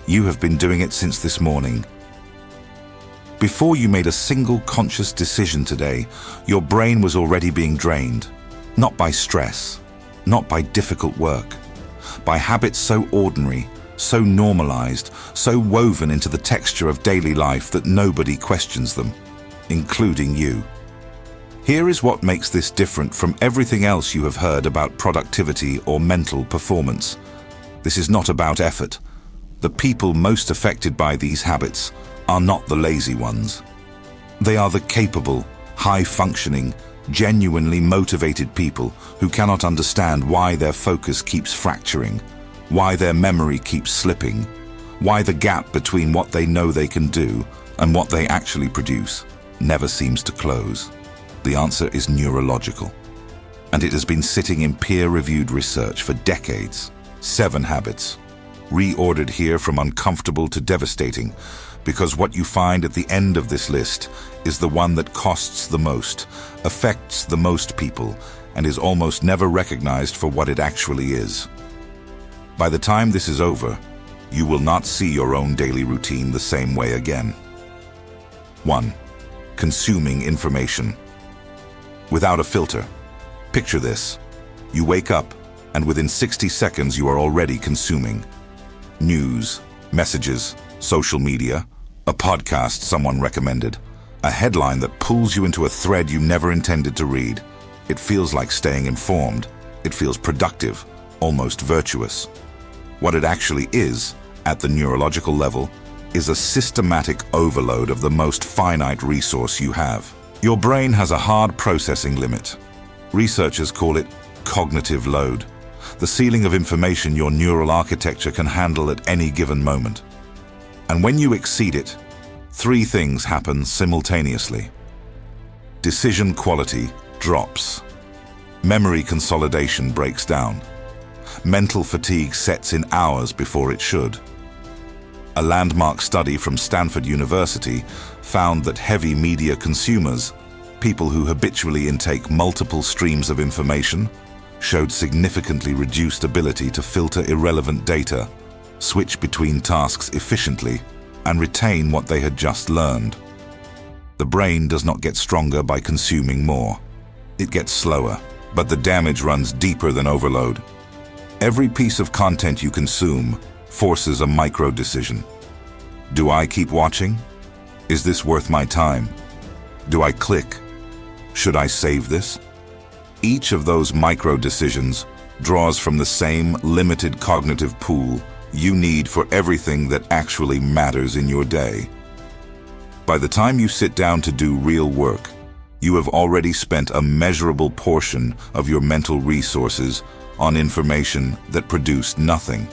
You have been doing it since this morning. Before you made a single conscious decision today, your brain was already being drained. Not by stress, not by difficult work, by habits so ordinary, so normalized, so woven into the texture of daily life that nobody questions them, including you. Here is what makes this different from everything else you have heard about productivity or mental performance. This is not about effort. The people most affected by these habits are not the lazy ones. They are the capable, high-functioning, genuinely motivated people who cannot understand why their focus keeps fracturing, why their memory keeps slipping, why the gap between what they know they can do and what they actually produce never seems to close. The answer is neurological, and it has been sitting in peer-reviewed research for decades. 7 habits, reordered here from uncomfortable to devastating, because what you find at the end of this list is the one that costs the most, affects the most people, and is almost never recognized for what it actually is. By the time this is over, you will not see your own daily routine the same way again. 1. Consuming information. Without a filter. Picture this. You wake up, and within 60 seconds you are already consuming. News, messages, social media, a podcast someone recommended, a headline that pulls you into a thread you never intended to read. It feels like staying informed. It feels productive, almost virtuous. What it actually is, at the neurological level, is a systematic overload of the most finite resource you have. Your brain has a hard processing limit. Researchers call it cognitive load, the ceiling of information your neural architecture can handle at any given moment. And when you exceed it, 3 things happen simultaneously. Decision quality drops. Memory consolidation breaks down. Mental fatigue sets in hours before it should. A landmark study from Stanford University found that heavy media consumers, people who habitually intake multiple streams of information, showed significantly reduced ability to filter irrelevant data, switch between tasks efficiently, and retain what they had just learned. The brain does not get stronger by consuming more. It gets slower, but the damage runs deeper than overload. Every piece of content you consume forces a micro-decision. Do I keep watching? Is this worth my time? Do I click? Should I save this? Each of those micro-decisions draws from the same limited cognitive pool you need for everything that actually matters in your day. By the time you sit down to do real work, you have already spent a measurable portion of your mental resources on information that produced nothing.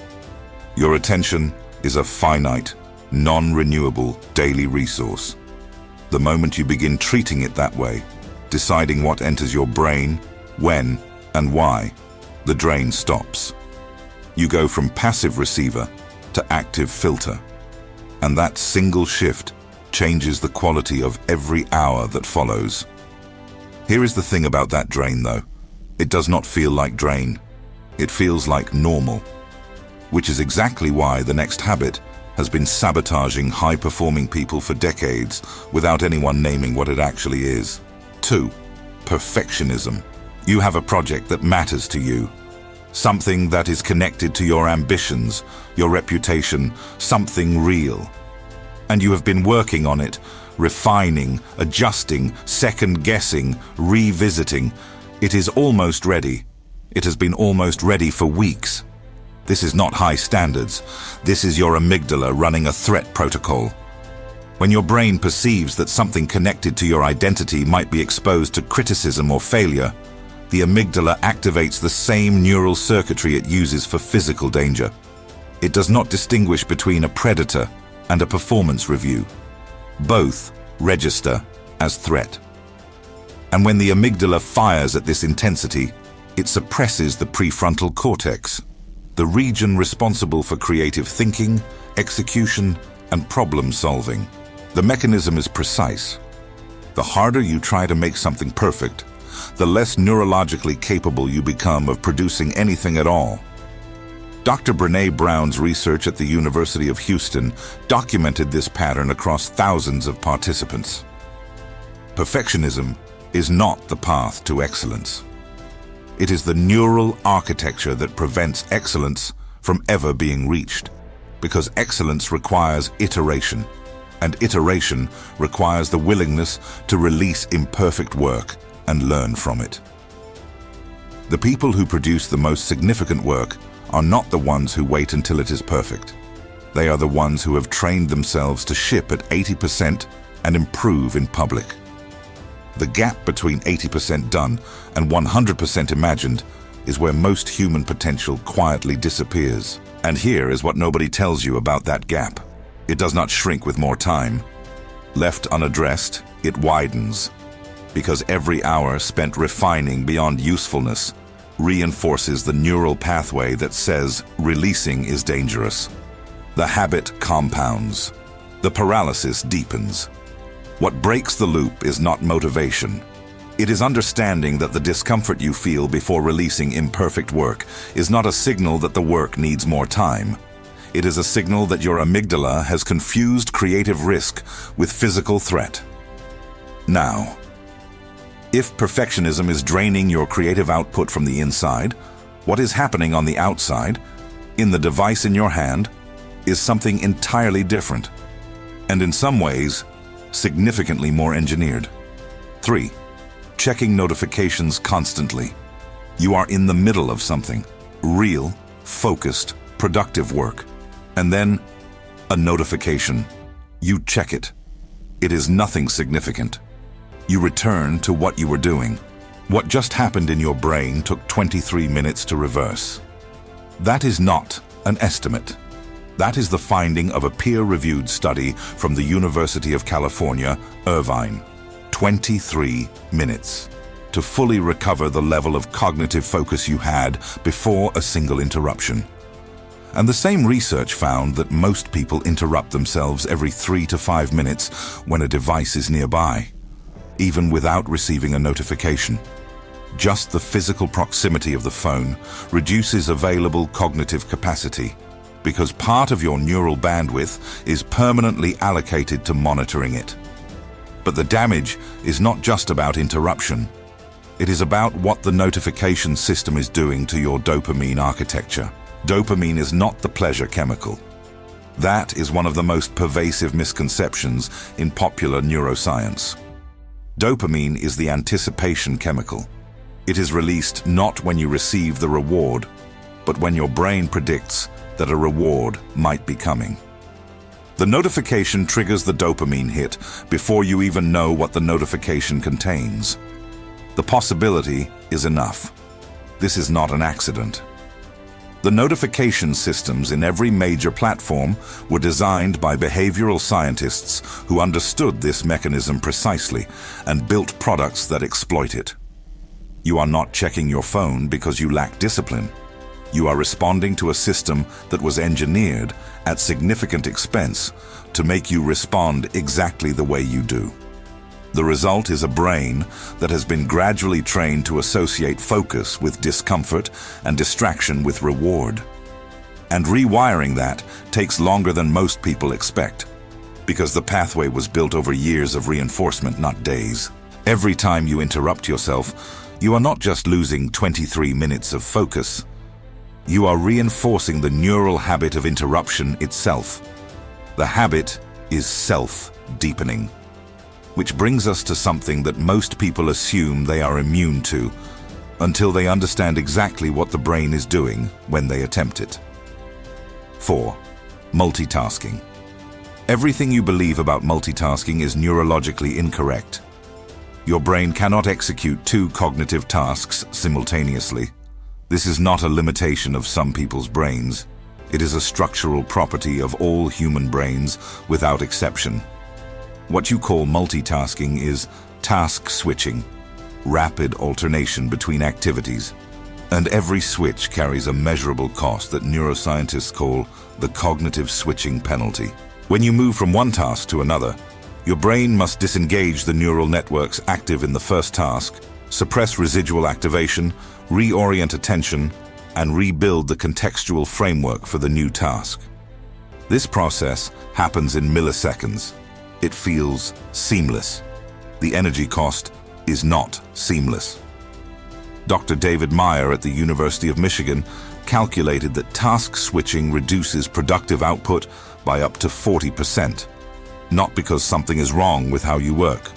Your attention is a finite, non-renewable daily resource. The moment you begin treating it that way, deciding what enters your brain, when, and why, the drain stops. You go from passive receiver to active filter, and that single shift changes the quality of every hour that follows. Here is the thing about that drain, though. It does not feel like drain. It feels like normal, which is exactly why the next habit has been sabotaging high-performing people for decades without anyone naming what it actually is. 2. Perfectionism. You have a project that matters to you, something that is connected to your ambitions, your reputation, something real. And you have been working on it, refining, adjusting, second-guessing, revisiting. It is almost ready. It has been almost ready for weeks. This is not high standards. This is your amygdala running a threat protocol. When your brain perceives that something connected to your identity might be exposed to criticism or failure, the amygdala activates the same neural circuitry it uses for physical danger. It does not distinguish between a predator and a performance review. Both register as threat. And when the amygdala fires at this intensity, it suppresses the prefrontal cortex, the region responsible for creative thinking, execution, and problem solving. The mechanism is precise. The harder you try to make something perfect, the less neurologically capable you become of producing anything at all. Dr. Brené Brown's research at the University of Houston documented this pattern across thousands of participants. Perfectionism is not the path to excellence. It is the neural architecture that prevents excellence from ever being reached, because excellence requires iteration, and iteration requires the willingness to release imperfect work and learn from it. The people who produce the most significant work are not the ones who wait until it is perfect. They are the ones who have trained themselves to ship at 80% and improve in public. The gap between 80% done and 100% imagined is where most human potential quietly disappears. And here is what nobody tells you about that gap. It does not shrink with more time. Left unaddressed, it widens, because every hour spent refining beyond usefulness reinforces the neural pathway that says releasing is dangerous. The habit compounds. The paralysis deepens. What breaks the loop is not motivation. It is understanding that the discomfort you feel before releasing imperfect work is not a signal that the work needs more time. It is a signal that your amygdala has confused creative risk with physical threat. Now, if perfectionism is draining your creative output from the inside, what is happening on the outside, in the device in your hand, is something entirely different, and in some ways, significantly more engineered. 3. Checking notifications constantly. You are in the middle of something, real, focused, productive work, and then a notification. You check it. It is nothing significant. You return to what you were doing. What just happened in your brain took 23 minutes to reverse. That is not an estimate. That is the finding of a peer-reviewed study from the University of California, Irvine. 23 minutes to fully recover the level of cognitive focus you had before a single interruption. And the same research found that most people interrupt themselves every 3 to 5 minutes when a device is nearby, even without receiving a notification. Just the physical proximity of the phone reduces available cognitive capacity, because part of your neural bandwidth is permanently allocated to monitoring it. But the damage is not just about interruption. It is about what the notification system is doing to your dopamine architecture. Dopamine is not the pleasure chemical. That is one of the most pervasive misconceptions in popular neuroscience. Dopamine is the anticipation chemical. It is released not when you receive the reward, but when your brain predicts that a reward might be coming. The notification triggers the dopamine hit before you even know what the notification contains. The possibility is enough. This is not an accident. The notification systems in every major platform were designed by behavioral scientists who understood this mechanism precisely and built products that exploit it. You are not checking your phone because you lack discipline. You are responding to a system that was engineered at significant expense to make you respond exactly the way you do. The result is a brain that has been gradually trained to associate focus with discomfort and distraction with reward. And rewiring that takes longer than most people expect, because the pathway was built over years of reinforcement, not days. Every time you interrupt yourself, you are not just losing 23 minutes of focus. You are reinforcing the neural habit of interruption itself. The habit is self-deepening, which brings us to something that most people assume they are immune to, until they understand exactly what the brain is doing when they attempt it. 4. Multitasking. Everything you believe about multitasking is neurologically incorrect. Your brain cannot execute 2 cognitive tasks simultaneously. This is not a limitation of some people's brains. It is a structural property of all human brains without exception. What you call multitasking is task switching, rapid alternation between activities. And every switch carries a measurable cost that neuroscientists call the cognitive switching penalty. When you move from one task to another, your brain must disengage the neural networks active in the first task, suppress residual activation, reorient attention, and rebuild the contextual framework for the new task. This process happens in milliseconds. It feels seamless. The energy cost is not seamless. Dr. David Meyer at the University of Michigan calculated that task switching reduces productive output by up to 40%. Not because something is wrong with how you work,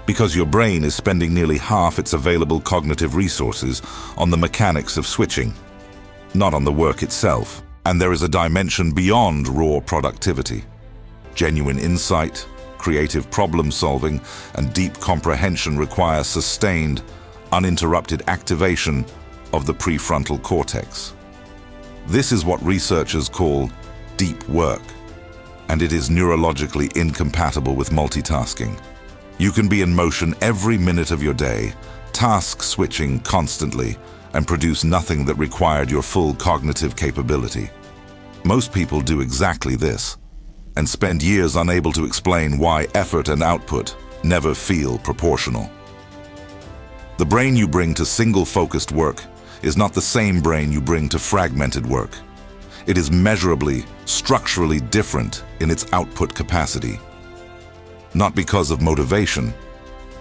because your brain is spending nearly half its available cognitive resources on the mechanics of switching, not on the work itself. And there is a dimension beyond raw productivity. Genuine insight, creative problem solving, and deep comprehension require sustained, uninterrupted activation of the prefrontal cortex. This is what researchers call deep work, and it is neurologically incompatible with multitasking. You can be in motion every minute of your day, task switching constantly, and produce nothing that required your full cognitive capability. Most people do exactly this, and spend years unable to explain why effort and output never feel proportional. The brain you bring to single-focused work is not the same brain you bring to fragmented work. It is measurably, structurally different in its output capacity. Not because of motivation,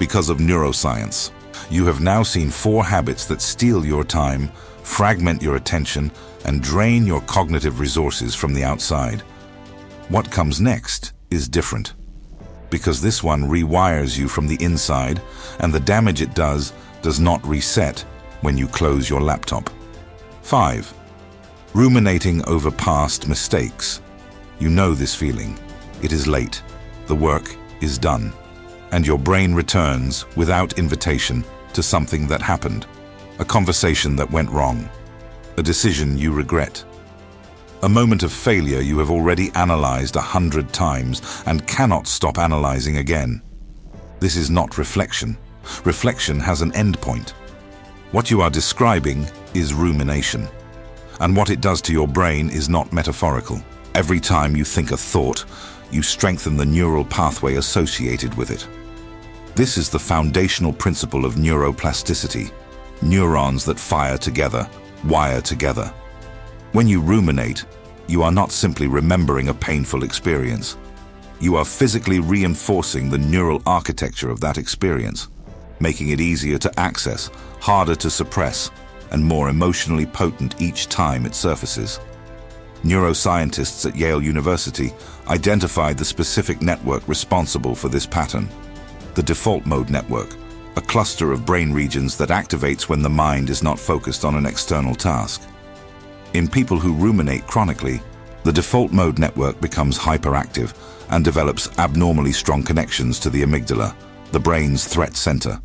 because of neuroscience. You have now seen 4 habits that steal your time, fragment your attention, and drain your cognitive resources from the outside. What comes next is different, because this one rewires you from the inside, and the damage it does not reset when you close your laptop. 5. Ruminating over past mistakes. You know this feeling. It is late. The work is done. And your brain returns without invitation to something that happened, a conversation that went wrong, a decision you regret, a moment of failure you have already analyzed 100 times and cannot stop analyzing again. This is not reflection. Reflection has an endpoint. What you are describing is rumination, and what it does to your brain is not metaphorical. Every time you think a thought, you strengthen the neural pathway associated with it. This is the foundational principle of neuroplasticity. Neurons that fire together, wire together. When you ruminate, you are not simply remembering a painful experience. You are physically reinforcing the neural architecture of that experience, making it easier to access, harder to suppress, and more emotionally potent each time it surfaces. Neuroscientists at Yale University identified the specific network responsible for this pattern. The default mode network, a cluster of brain regions that activates when the mind is not focused on an external task. In people who ruminate chronically, the default mode network becomes hyperactive and develops abnormally strong connections to the amygdala, the brain's threat center.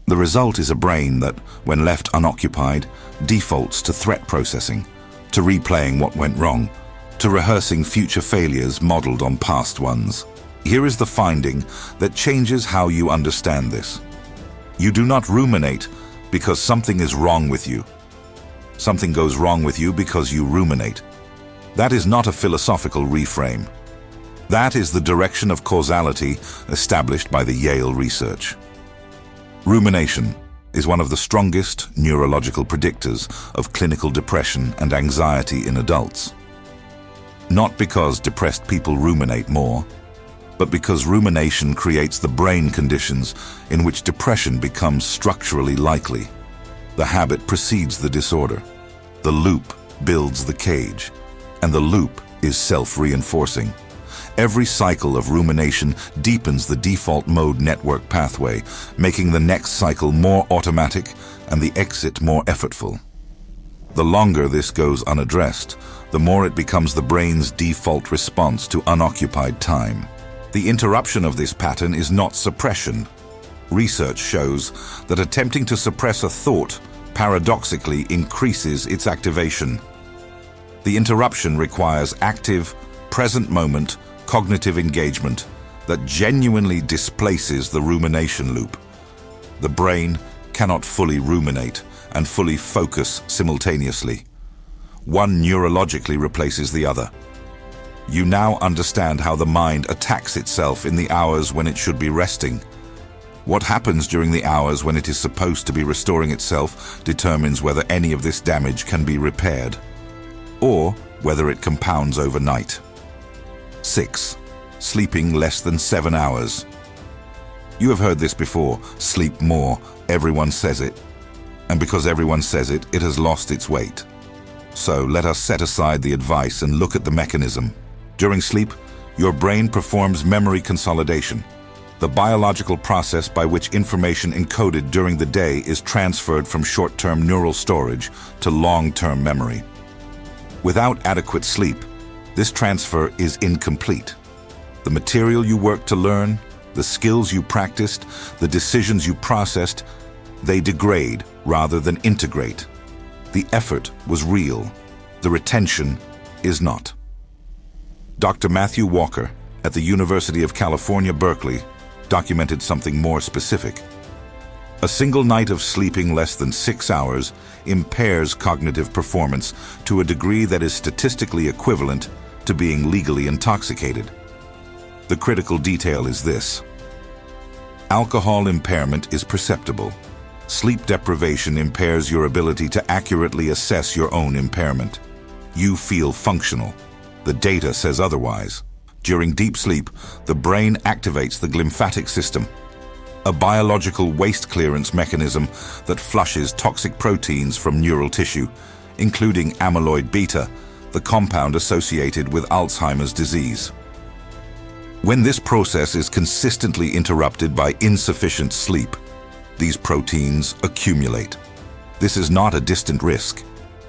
The result is a brain that, when left unoccupied, defaults to threat processing, to replaying what went wrong, to rehearsing future failures modeled on past ones. Here is the finding that changes how you understand this. You do not ruminate because something is wrong with you. Something goes wrong with you because you ruminate. That is not a philosophical reframe. That is the direction of causality established by the Yale research. Rumination is one of the strongest neurological predictors of clinical depression and anxiety in adults. Not because depressed people ruminate more, but because rumination creates the brain conditions in which depression becomes structurally likely. The habit precedes the disorder. The loop builds the cage, and the loop is self-reinforcing. Every cycle of rumination deepens the default mode network pathway, making the next cycle more automatic and the exit more effortful. The longer this goes unaddressed, the more it becomes the brain's default response to unoccupied time. The interruption of this pattern is not suppression. Research shows that attempting to suppress a thought paradoxically increases its activation. The interruption requires active, present-moment cognitive engagement that genuinely displaces the rumination loop. The brain cannot fully ruminate and fully focus simultaneously. One neurologically replaces the other. You now understand how the mind attacks itself in the hours when it should be resting. What happens during the hours when it is supposed to be restoring itself determines whether any of this damage can be repaired, or whether it compounds overnight. 6. Sleeping less than 7 hours. You have heard this before: sleep more. Everyone says it. And because everyone says it, it has lost its weight. So let us set aside the advice and look at the mechanism. During sleep, your brain performs memory consolidation, the biological process by which information encoded during the day is transferred from short-term neural storage to long-term memory. Without adequate sleep, this transfer is incomplete. The material you worked to learn, the skills you practiced, the decisions you processed, they degrade rather than integrate. The effort was real. The retention is not. Dr. Matthew Walker at the University of California, Berkeley, documented something more specific. A single night of sleeping less than 6 hours impairs cognitive performance to a degree that is statistically equivalent to being legally intoxicated. The critical detail is this: alcohol impairment is perceptible. Sleep deprivation impairs your ability to accurately assess your own impairment. You feel functional. The data says otherwise. During deep sleep, the brain activates the glymphatic system, a biological waste clearance mechanism that flushes toxic proteins from neural tissue, including amyloid beta, the compound associated with Alzheimer's disease. When this process is consistently interrupted by insufficient sleep, these proteins accumulate. This is not a distant risk.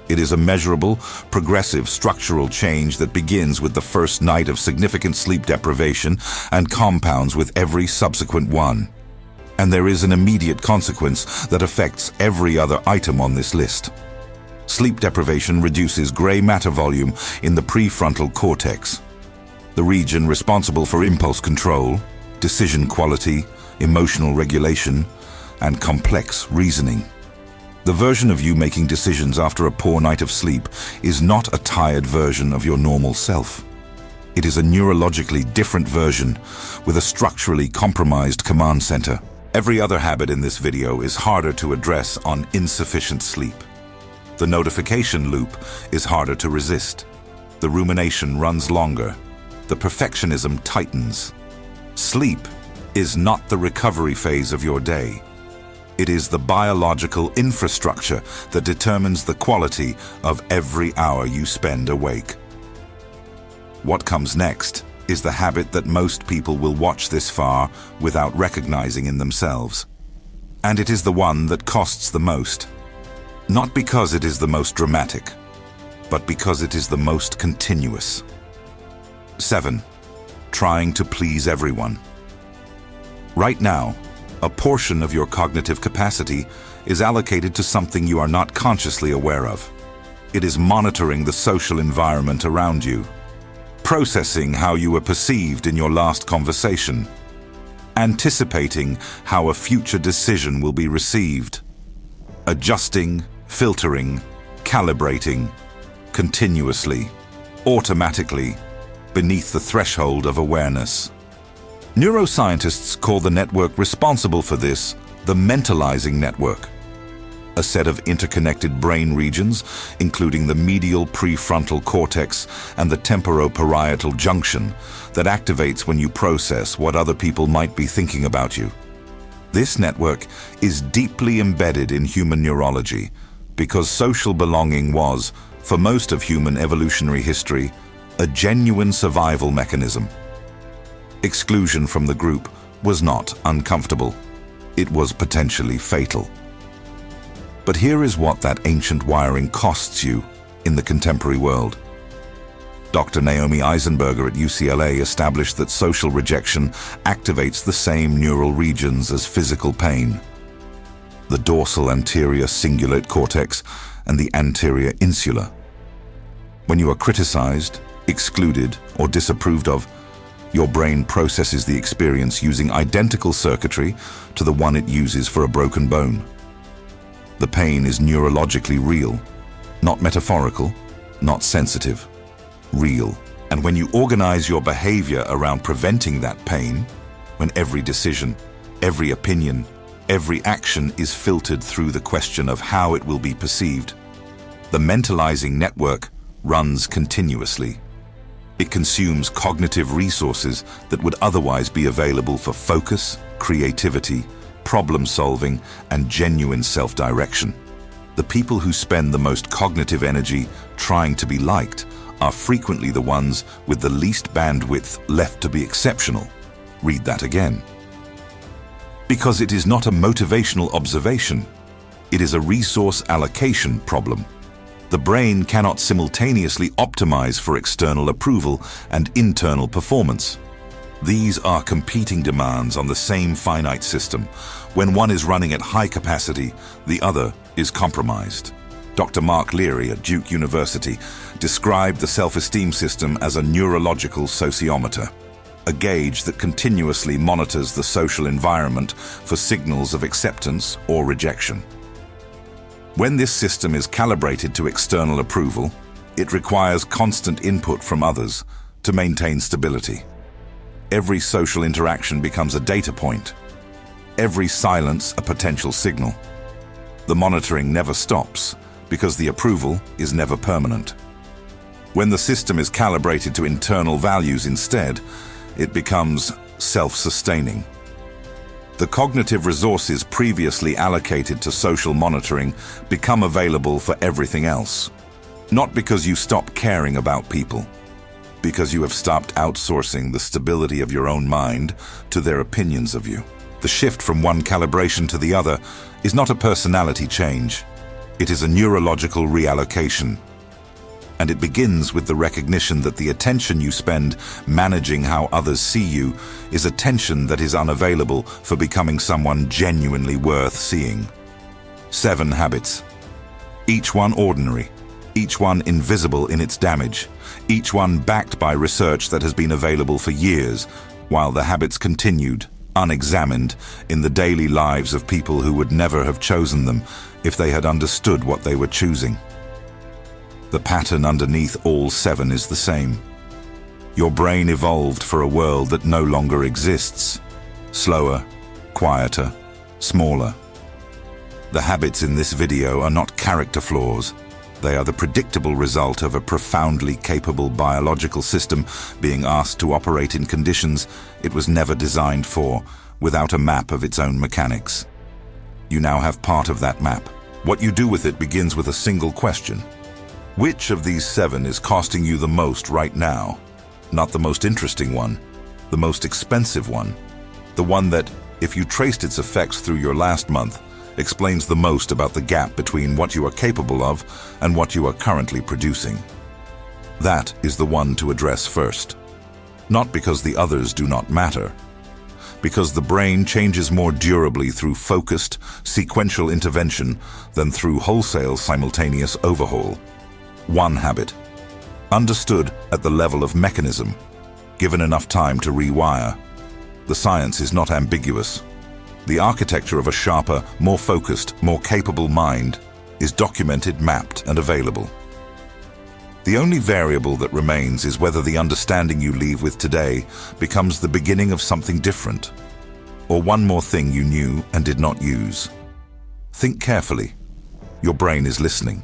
It is a measurable, progressive structural change that begins with the first night of significant sleep deprivation and compounds with every subsequent one. And there is an immediate consequence that affects every other item on this list. Sleep deprivation reduces gray matter volume in the prefrontal cortex, the region responsible for impulse control, decision quality, emotional regulation, and complex reasoning. The version of you making decisions after a poor night of sleep is not a tired version of your normal self. It is a neurologically different version with a structurally compromised command center. Every other habit in this video is harder to address on insufficient sleep. The notification loop is harder to resist. The rumination runs longer. The perfectionism tightens. Sleep is not the recovery phase of your day. It is the biological infrastructure that determines the quality of every hour you spend awake. What comes next is the habit that most people will watch this far without recognizing in themselves. And it is the one that costs the most. Not because it is the most dramatic, but because it is the most continuous. 7. Trying to please everyone. Right now, a portion of your cognitive capacity is allocated to something you are not consciously aware of. It is monitoring the social environment around you, processing how you were perceived in your last conversation, anticipating how a future decision will be received, adjusting, filtering, calibrating, continuously, automatically, beneath the threshold of awareness. Neuroscientists call the network responsible for this the mentalizing network, a set of interconnected brain regions, including the medial prefrontal cortex and the temporoparietal junction, that activates when you process what other people might be thinking about you. This network is deeply embedded in human neurology because social belonging was, for most of human evolutionary history, a genuine survival mechanism. Exclusion from the group was not uncomfortable. It was potentially fatal. But here is what that ancient wiring costs you in the contemporary world. Dr. Naomi Eisenberger at UCLA established that social rejection activates the same neural regions as physical pain: the dorsal anterior cingulate cortex and the anterior insula. When you are criticized, excluded, or disapproved of, your brain processes the experience using identical circuitry to the one it uses for a broken bone. The pain is neurologically real, not metaphorical, not sensitive, real. And when you organize your behavior around preventing that pain, when every decision, Every opinion, every action is filtered through the question of how it will be perceived. The mentalizing network runs continuously. It consumes cognitive resources that would otherwise be available for focus, creativity, problem-solving, and genuine self-direction. The people who spend the most cognitive energy trying to be liked are frequently the ones with the least bandwidth left to be exceptional. Read that again. Because it is not a motivational observation, it is a resource allocation problem. The brain cannot simultaneously optimize for external approval and internal performance. These are competing demands on the same finite system. When one is running at high capacity, the other is compromised. Dr. Mark Leary at Duke University described the self-esteem system as a neurological sociometer, a gauge that continuously monitors the social environment for signals of acceptance or rejection. When this system is calibrated to external approval, it requires constant input from others to maintain stability. Every social interaction becomes a data point. Every silence a potential signal. The monitoring never stops because the approval is never permanent. When the system is calibrated to internal values instead, it becomes self-sustaining. The cognitive resources previously allocated to social monitoring become available for everything else. Not because you stop caring about people, because you have stopped outsourcing the stability of your own mind to their opinions of you. The shift from one calibration to the other is not a personality change. It is a neurological reallocation. And it begins with the recognition that the attention you spend managing how others see you is attention that is unavailable for becoming someone genuinely worth seeing. 7 habits. Each one ordinary. Each one invisible in its damage. Each one backed by research that has been available for years, while the habits continued, unexamined, in the daily lives of people who would never have chosen them if they had understood what they were choosing. The pattern underneath all 7 is the same. Your brain evolved for a world that no longer exists. Slower, quieter, smaller. The habits in this video are not character flaws. They are the predictable result of a profoundly capable biological system being asked to operate in conditions it was never designed for, without a map of its own mechanics. You now have part of that map. What you do with it begins with a single question. Which of these 7 is costing you the most right now? Not the most interesting one, the most expensive one. The one that, if you traced its effects through your last month, explains the most about the gap between what you are capable of and what you are currently producing. That is the one to address first. Not because the others do not matter, because the brain changes more durably through focused, sequential intervention than through wholesale simultaneous overhaul. 1 habit. Understood at the level of mechanism, given enough time to rewire. The science is not ambiguous. The architecture of a sharper, more focused, more capable mind is documented, mapped, and available. The only variable that remains is whether the understanding you leave with today becomes the beginning of something different, or one more thing you knew and did not use. Think carefully. Your brain is listening.